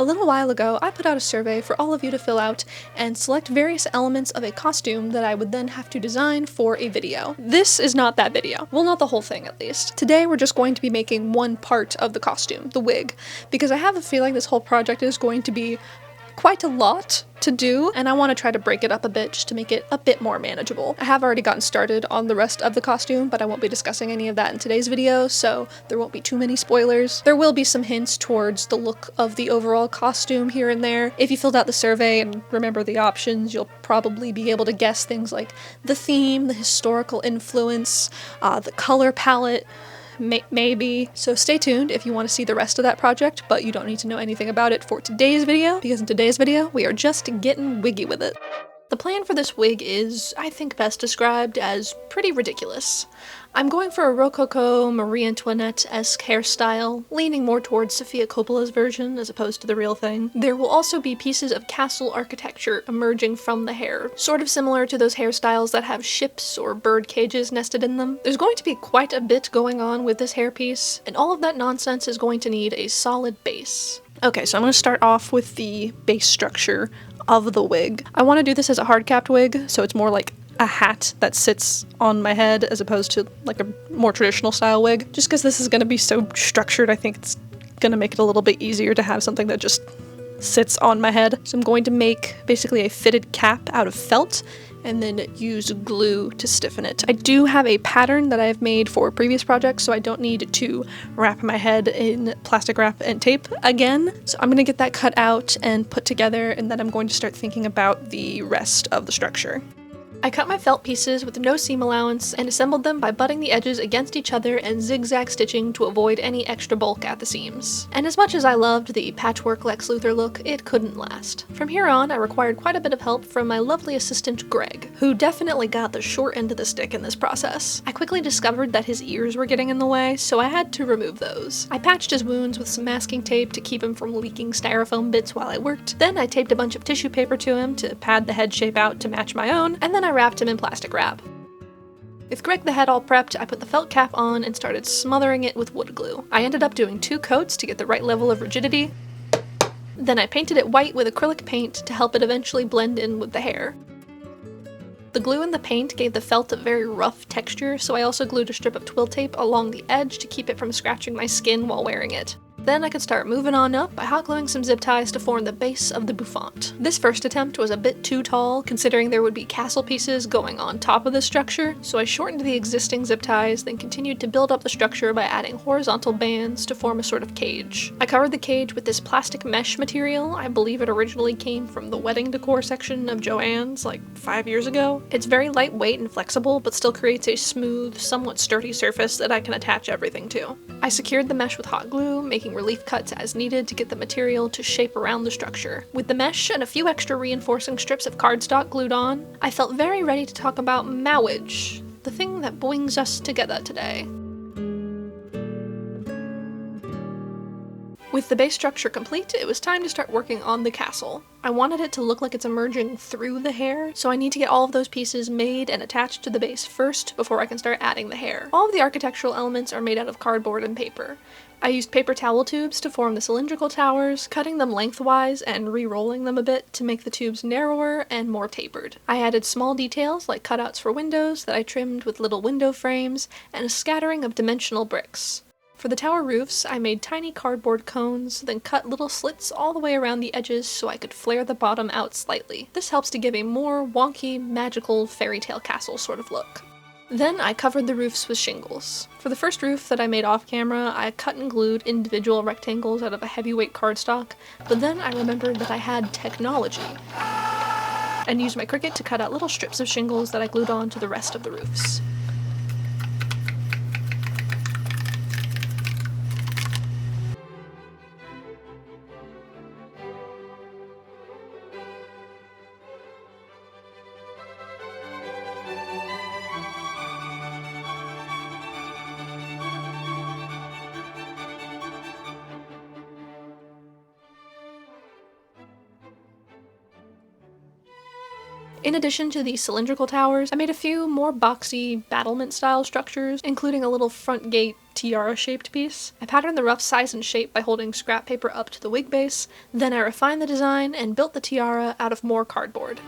A little while ago, I put out a survey for all of you to fill out and select various elements of a costume that I would then have to design for a video. This is not that video. Well, not the whole thing at least. Today we're just going to be making one part of the costume, the wig, because I have a feeling this whole project is going to be quite a lot to do, and I want to try to break it up a bit just to make it a bit more manageable. I have already gotten started on the rest of the costume, but I won't be discussing any of that in today's video, so there won't be too many spoilers. There will be some hints towards the look of the overall costume here and there. If you filled out the survey and remember the options, you'll probably be able to guess things like the theme, the historical influence, the color palette, maybe. So stay tuned if you want to see the rest of that project, but you don't need to know anything about it for today's video, because in today's video, we are just getting wiggy with it. The plan for this wig is, I think, best described as pretty ridiculous. I'm going for a Rococo Marie Antoinette-esque hairstyle, leaning more towards Sofia Coppola's version as opposed to the real thing. There will also be pieces of castle architecture emerging from the hair, sort of similar to those hairstyles that have ships or bird cages nested in them. There's going to be quite a bit going on with this hairpiece, and all of that nonsense is going to need a solid base. Okay, so I'm going to start off with the base structure of the wig. I want to do this as a hard-capped wig, so it's more like a hat that sits on my head as opposed to like a more traditional style wig. Just because this is going to be so structured, I think it's going to make it a little bit easier to have something that just sits on my head. So I'm going to make basically a fitted cap out of felt and then use glue to stiffen it. I do have a pattern that I've made for previous projects, so I don't need to wrap my head in plastic wrap and tape again. So I'm gonna get that cut out and put together, and then I'm going to start thinking about the rest of the structure. I cut my felt pieces with no seam allowance and assembled them by butting the edges against each other and zigzag stitching to avoid any extra bulk at the seams. And as much as I loved the patchwork Lex Luthor look, it couldn't last. From here on, I required quite a bit of help from my lovely assistant Greg, who definitely got the short end of the stick in this process. I quickly discovered that his ears were getting in the way, so I had to remove those. I patched his wounds with some masking tape to keep him from leaking styrofoam bits while I worked. Then I taped a bunch of tissue paper to him to pad the head shape out to match my own, and then I wrapped him in plastic wrap. With Greg the head all prepped, I put the felt cap on and started smothering it with wood glue. I ended up doing 2 coats to get the right level of rigidity. Then I painted it white with acrylic paint to help it eventually blend in with the hair. The glue and the paint gave the felt a very rough texture, so I also glued a strip of twill tape along the edge to keep it from scratching my skin while wearing it. Then I could start moving on up by hot gluing some zip ties to form the base of the bouffant. This first attempt was a bit too tall, considering there would be castle pieces going on top of the structure, so I shortened the existing zip ties, then continued to build up the structure by adding horizontal bands to form a sort of cage. I covered the cage with this plastic mesh material. I believe it originally came from the wedding decor section of Joann's like 5 years ago. It's very lightweight and flexible, but still creates a smooth, somewhat sturdy surface that I can attach everything to. I secured the mesh with hot glue, making relief cuts as needed to get the material to shape around the structure. With the mesh and a few extra reinforcing strips of cardstock glued on, I felt very ready to talk about marriage, the thing that brings us together today. With the base structure complete, it was time to start working on the castle. I wanted it to look like it's emerging through the hair, so I need to get all of those pieces made and attached to the base first before I can start adding the hair. All of the architectural elements are made out of cardboard and paper. I used paper towel tubes to form the cylindrical towers, cutting them lengthwise and re-rolling them a bit to make the tubes narrower and more tapered. I added small details like cutouts for windows that I trimmed with little window frames and a scattering of dimensional bricks. For the tower roofs, I made tiny cardboard cones, then cut little slits all the way around the edges so I could flare the bottom out slightly. This helps to give a more wonky, magical fairy tale castle sort of look. Then I covered the roofs with shingles. For the first roof that I made off camera, I cut and glued individual rectangles out of a heavyweight cardstock, but then I remembered that I had technology, and used my Cricut to cut out little strips of shingles that I glued on to the rest of the roofs. In addition to the cylindrical towers, I made a few more boxy battlement style structures, including a little front gate tiara shaped piece. I patterned the rough size and shape by holding scrap paper up to the wig base, then I refined the design and built the tiara out of more cardboard.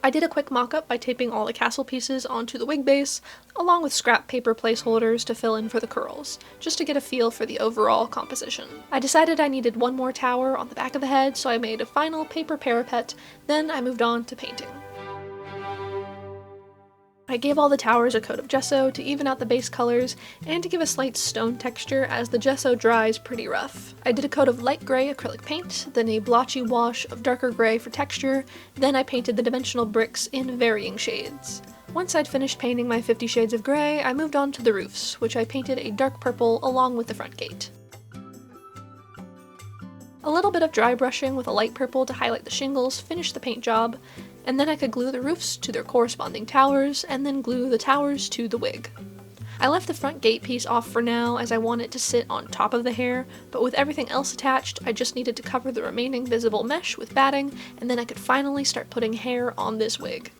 I did a quick mock-up by taping all the castle pieces onto the wig base, along with scrap paper placeholders to fill in for the curls, just to get a feel for the overall composition. I decided I needed one more tower on the back of the head, so I made a final paper parapet, then I moved on to painting. I gave all the towers a coat of gesso to even out the base colors and to give a slight stone texture as the gesso dries pretty rough. I did a coat of light gray acrylic paint, then a blotchy wash of darker gray for texture, then I painted the dimensional bricks in varying shades. Once I'd finished painting my 50 shades of gray, I moved on to the roofs, which I painted a dark purple along with the front gate. A little bit of dry brushing with a light purple to highlight the shingles finished the paint job, and then I could glue the roofs to their corresponding towers, and then glue the towers to the wig. I left the front gate piece off for now as I want it to sit on top of the hair, but with everything else attached, I just needed to cover the remaining visible mesh with batting, and then I could finally start putting hair on this wig.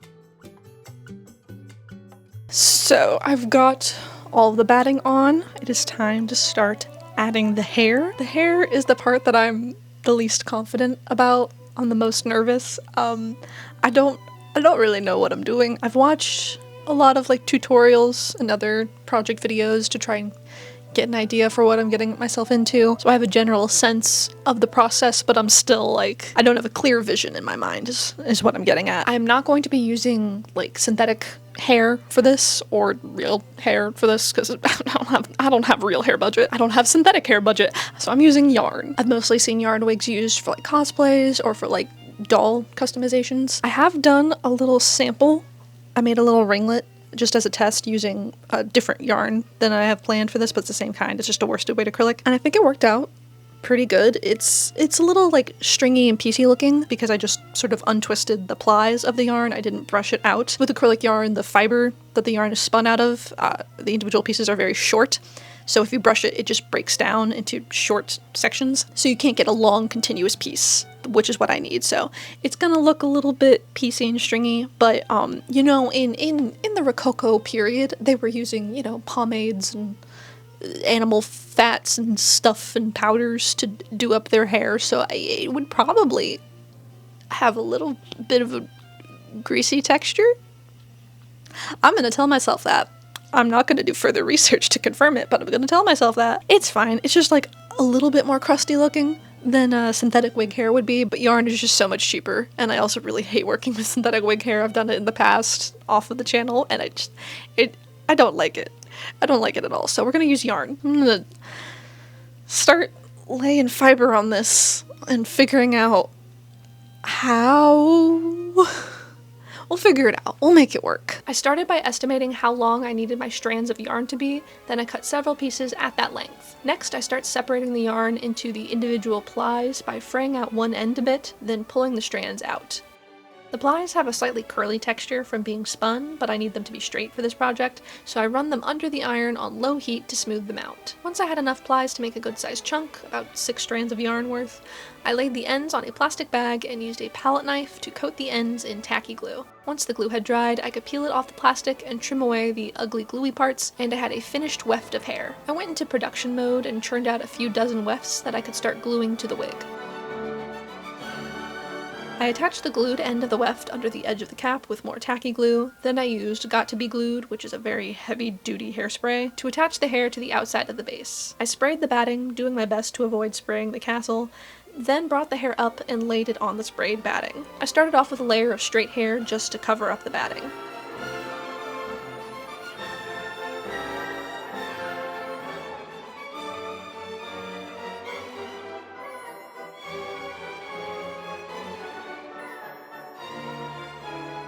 So I've got all the batting on. It is time to start adding the hair. The hair is the part that I'm the least confident about. I'm the most nervous. I don't really know what I'm doing. I've watched a lot of like tutorials and other project videos to try and get an idea for what I'm getting myself into. So I have a general sense of the process, but I'm still like, I don't have a clear vision in my mind is what I'm getting at. I'm not going to be using like synthetic hair for this or real hair for this because I don't have real hair budget. I don't have synthetic hair budget. So I'm using yarn. I've mostly seen yarn wigs used for like cosplays or for like doll customizations. I have done a little sample. I made a little ringlet just as a test using a different yarn than I have planned for this, but it's the same kind. It's just a worsted weight acrylic. And I think it worked out pretty good. It's a little like stringy and piecey looking because I just sort of untwisted the plies of the yarn. I didn't brush it out. With acrylic yarn, the fiber that the yarn is spun out of, the individual pieces are very short. So if you brush it, it just breaks down into short sections. So you can't get a long continuous piece, which is what I need. So it's gonna look a little bit piecey and stringy, but you know, in the Rococo period, they were using, you know, pomades and animal fats and stuff and powders to do up their hair. So it would probably have a little bit of a greasy texture. I'm gonna tell myself that. I'm not going to do further research to confirm it, but I'm going to tell myself that. It's fine. It's just like a little bit more crusty looking than synthetic wig hair would be, but yarn is just so much cheaper, and I also really hate working with synthetic wig hair. I've done it in the past off of the channel, and I don't like it. I don't like it at all, so we're going to use yarn. I'm going to start laying fiber on this and figuring out how... We'll figure it out. We'll make it work. I started by estimating how long I needed my strands of yarn to be, then I cut several pieces at that length. Next, I start separating the yarn into the individual plies by fraying out one end a bit, then pulling the strands out. The plies have a slightly curly texture from being spun, but I need them to be straight for this project, so I run them under the iron on low heat to smooth them out. Once I had enough plies to make a good sized chunk, about 6 strands of yarn worth, I laid the ends on a plastic bag and used a palette knife to coat the ends in tacky glue. Once the glue had dried, I could peel it off the plastic and trim away the ugly gluey parts, and I had a finished weft of hair. I went into production mode and churned out a few dozen wefts that I could start gluing to the wig. I attached the glued end of the weft under the edge of the cap with more tacky glue, then I used Got To Be Glued, which is a very heavy-duty hairspray, to attach the hair to the outside of the base. I sprayed the batting, doing my best to avoid spraying the castle, then brought the hair up and laid it on the sprayed batting. I started off with a layer of straight hair just to cover up the batting.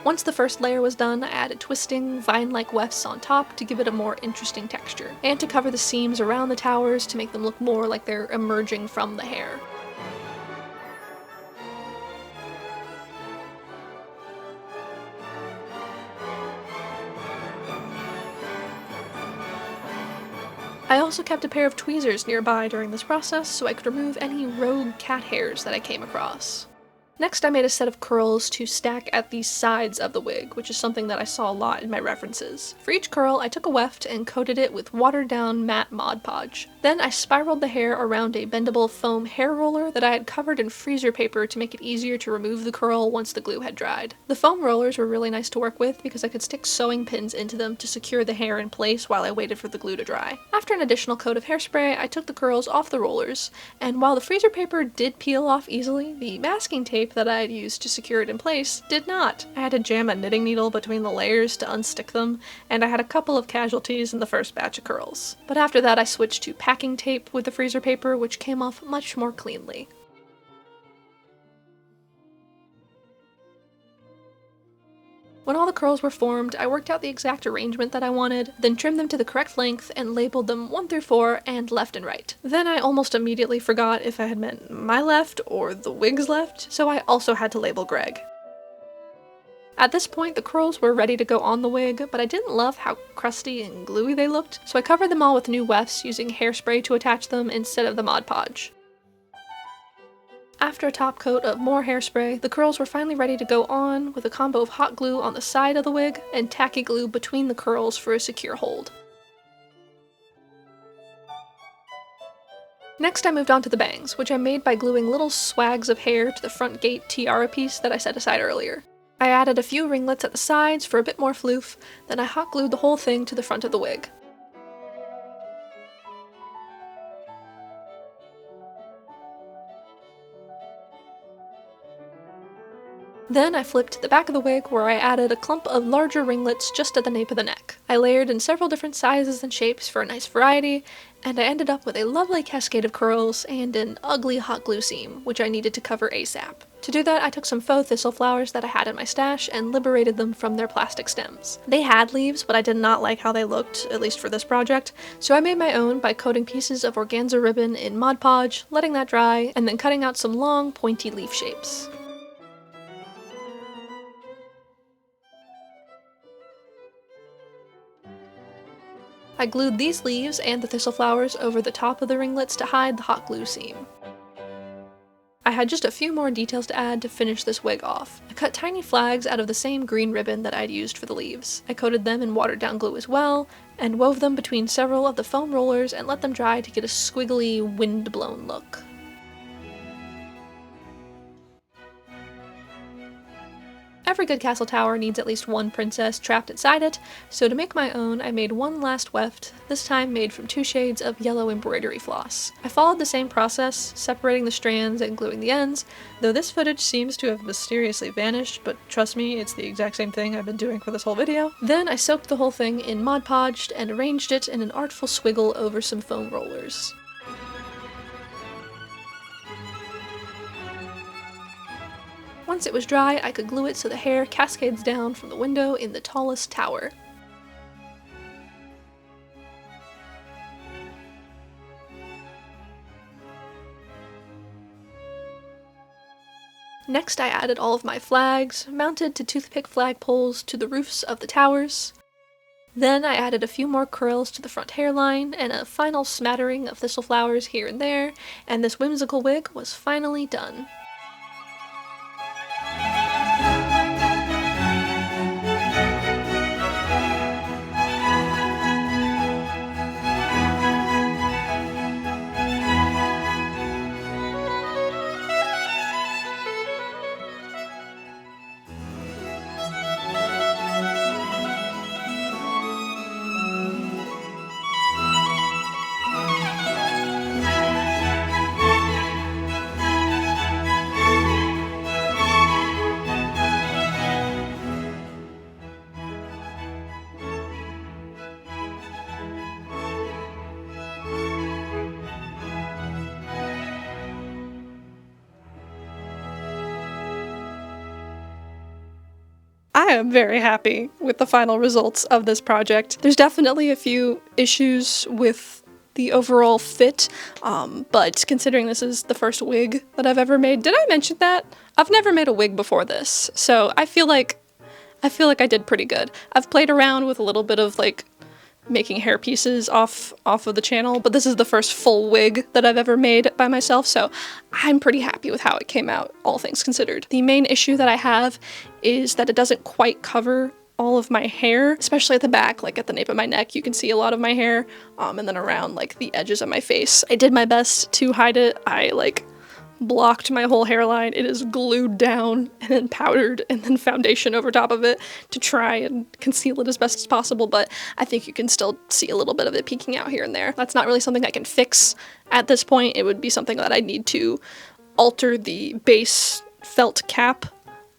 Once the first layer was done, I added twisting, vine-like wefts on top to give it a more interesting texture, and to cover the seams around the towers to make them look more like they're emerging from the hair. I also kept a pair of tweezers nearby during this process so I could remove any rogue cat hairs that I came across. Next, I made a set of curls to stack at the sides of the wig, which is something that I saw a lot in my references. For each curl, I took a weft and coated it with watered-down matte Mod Podge. Then I spiraled the hair around a bendable foam hair roller that I had covered in freezer paper to make it easier to remove the curl once the glue had dried. The foam rollers were really nice to work with because I could stick sewing pins into them to secure the hair in place while I waited for the glue to dry. After an additional coat of hairspray, I took the curls off the rollers, and while the freezer paper did peel off easily, the masking tape that I had used to secure it in place did not. I had to jam a knitting needle between the layers to unstick them, and I had a couple of casualties in the first batch of curls. But after that I switched to packing tape with the freezer paper, which came off much more cleanly. When all the curls were formed, I worked out the exact arrangement that I wanted, then trimmed them to the correct length and labeled them 1 through 4 and left and right. Then I almost immediately forgot if I had meant my left or the wig's left, so I also had to label Greg. At this point, the curls were ready to go on the wig, but I didn't love how crusty and gluey they looked, so I covered them all with new wefts using hairspray to attach them instead of the Mod Podge. After a top coat of more hairspray, the curls were finally ready to go on with a combo of hot glue on the side of the wig and tacky glue between the curls for a secure hold. Next I moved on to the bangs, which I made by gluing little swags of hair to the front gate tiara piece that I set aside earlier. I added a few ringlets at the sides for a bit more floof, then I hot glued the whole thing to the front of the wig. Then I flipped to the back of the wig where I added a clump of larger ringlets just at the nape of the neck. I layered in several different sizes and shapes for a nice variety, and I ended up with a lovely cascade of curls and an ugly hot glue seam, which I needed to cover ASAP. To do that, I took some faux thistle flowers that I had in my stash and liberated them from their plastic stems. They had leaves, but I did not like how they looked, at least for this project, so I made my own by coating pieces of organza ribbon in Mod Podge, letting that dry, and then cutting out some long, pointy leaf shapes. I glued these leaves and the thistle flowers over the top of the ringlets to hide the hot glue seam. I had just a few more details to add to finish this wig off. I cut tiny flags out of the same green ribbon that I'd used for the leaves. I coated them in watered down glue as well, and wove them between several of the foam rollers and let them dry to get a squiggly, wind-blown look. Every good castle tower needs at least one princess trapped inside it, so to make my own, I made one last weft, this time made from 2 shades of yellow embroidery floss. I followed the same process, separating the strands and gluing the ends, though this footage seems to have mysteriously vanished, but trust me, it's the exact same thing I've been doing for this whole video. Then I soaked the whole thing in Mod Podged and arranged it in an artful swiggle over some foam rollers. Once it was dry, I could glue it so the hair cascades down from the window in the tallest tower. Next I added all of my flags, mounted to toothpick flagpoles to the roofs of the towers. Then I added a few more curls to the front hairline, and a final smattering of thistle flowers here and there, and this whimsical wig was finally done. I am very happy with the final results of this project. There's definitely a few issues with the overall fit, but considering this is the first wig that I've ever made, did I mention that? I've never made a wig before this, so I feel like I did pretty good. I've played around with a little bit of like making hair pieces off of the channel, but this is the first full wig that I've ever made by myself, so I'm pretty happy with how it came out, all things considered. The main issue that I have is that it doesn't quite cover all of my hair, especially at the back, like at the nape of my neck. You can see a lot of my hair, and then around like the edges of my face. I did my best to hide it. I like blocked my whole hairline. It is glued down and then powdered and then foundation over top of it to try and conceal it as best as possible, but I think you can still see a little bit of it peeking out here and there. That's not really something I can fix at this point. It would be something that I need to alter the base felt cap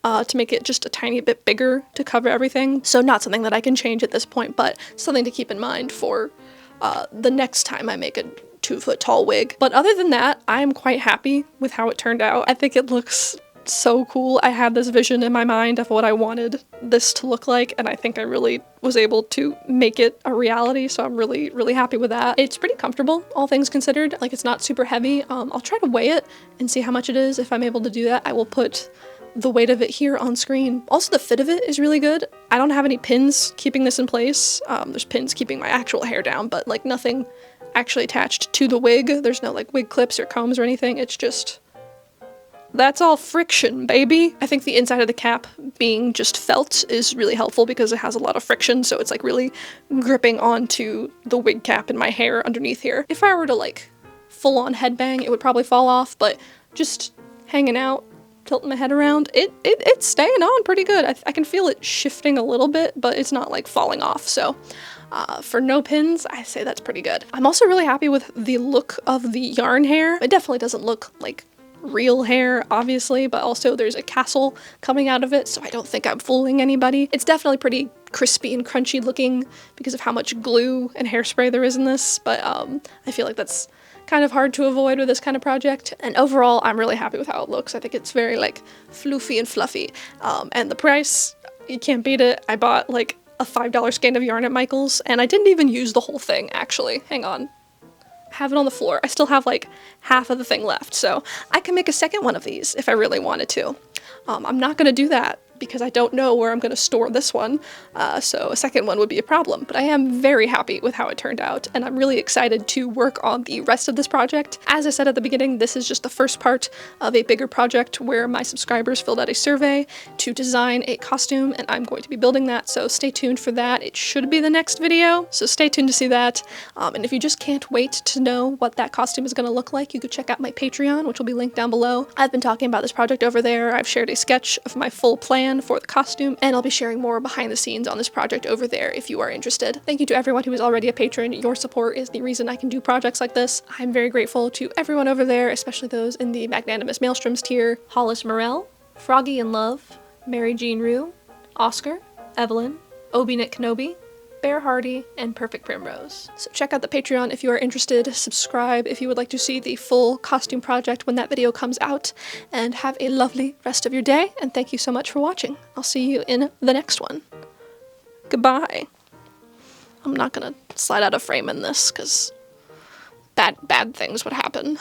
to make it just a tiny bit bigger to cover everything. So not something that I can change at this point, but something to keep in mind for the next time I make a 2-foot tall wig. But other than that, I'm quite happy with how it turned out. I think it looks so cool. I had this vision in my mind of what I wanted this to look like, and I think I really was able to make it a reality, so I'm really, really happy with that. It's pretty comfortable, all things considered. Like, it's not super heavy. I'll try to weigh it and see how much it is. If I'm able to do that, I will put the weight of it here on screen. Also, the fit of it is really good. I don't have any pins keeping this in place. There's pins keeping my actual hair down, but like nothing actually attached to the wig. There's no like wig clips or combs or anything. It's just, that's all friction, baby. I think the inside of the cap being just felt is really helpful because it has a lot of friction, so it's like really gripping onto the wig cap and my hair underneath here. If I were to like full on headbang, it would probably fall off, but just hanging out, tilting my head around, it's staying on pretty good. I can feel it shifting a little bit, but it's not like falling off, so for no pins, I say that's pretty good. I'm also really happy with the look of the yarn hair. It definitely doesn't look like real hair, obviously, but also there's a castle coming out of it, so I don't think I'm fooling anybody. It's definitely pretty crispy and crunchy looking because of how much glue and hairspray there is in this, but I feel like that's kind of hard to avoid with this kind of project. And overall, I'm really happy with how it looks. I think it's very like floofy and fluffy. And the price, you can't beat it. I bought like a $5 skein of yarn at Michael's, and I didn't even use the whole thing, actually. Hang on. I have it on the floor. I still have like half of the thing left, so I can make a second one of these if I really wanted to. I'm not gonna do that because I don't know where I'm going to store this one, so a second one would be a problem. But I am very happy with how it turned out, and I'm really excited to work on the rest of this project. As I said at the beginning, this is just the first part of a bigger project where my subscribers filled out a survey to design a costume, and I'm going to be building that, so stay tuned for that. It should be the next video, so stay tuned to see that. And if you just can't wait to know what that costume is going to look like, you could check out my Patreon, which will be linked down below. I've been talking about this project over there. I've shared a sketch of my full plan for the costume, and I'll be sharing more behind the scenes on this project over there if you are interested. Thank you to everyone who is already a patron. Your support is the reason I can do projects like this. I'm very grateful to everyone over there, especially those in the Magnanimous Maelstroms tier: Hollis Morell, Froggy in Love, Mary Jean Rue, Oscar, Evelyn, Obi-Knit Kenobi, Bear Hardy, and Perfect Primrose. So check out the Patreon if you are interested, subscribe if you would like to see the full costume project when that video comes out, and have a lovely rest of your day, and thank you so much for watching. I'll see you in the next one. Goodbye. I'm not gonna slide out of frame in this, because bad things would happen.